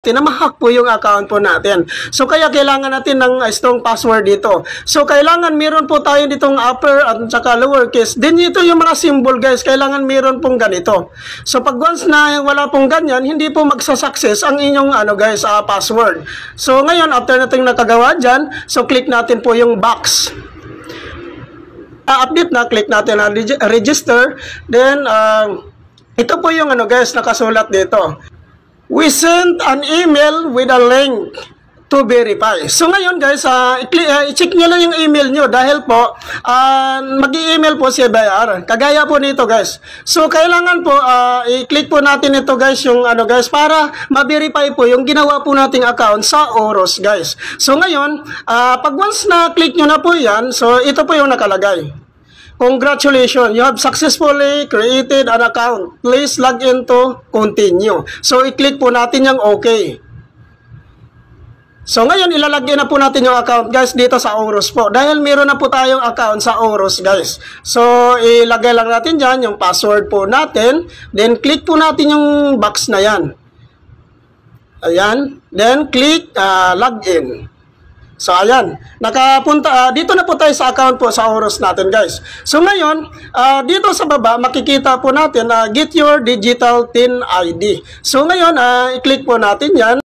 na ma-hack po yung account po natin. So kaya kailangan natin ng strong password dito. So kailangan meron po tayo ditong upper at saka lower case. Then ito yung mga symbol guys, kailangan meron pong ganito. So pag once na wala pong ganyan, hindi po magsa-success ang inyong password. So ngayon after nating nakagawa dyan, so click natin po yung box. Update na, click natin na register. Then ito po yung guys nakasulat dito. We sent an email with a link to verify. So ngayon guys, i-check nyo lang yung email nyo dahil po mag-i-email po si BIR. Kagaya po nito guys. So kailangan po i-click po natin ito guys, yung guys, para ma-verify po yung ginawa po nating account sa Oros guys. So ngayon, pag once na click nyo na po yan, so ito po yung nakalagay. Congratulations, you have successfully created an account. Please log in to continue. So, i-click po natin yung OK. So, ngayon, ilalagay na po natin yung account, guys, dito sa Oros po. Dahil meron na po tayong account sa Oros, guys. So, ilagay lang natin dyan yung password po natin. Then, click po natin yung box na yan. Ayan. Then, click login. So, ayan. Nakapunta, dito na po tayo sa account po sa Oros natin, guys. So, ngayon, dito sa baba, makikita po natin get your digital TIN ID. So, ngayon, i-click po natin yan.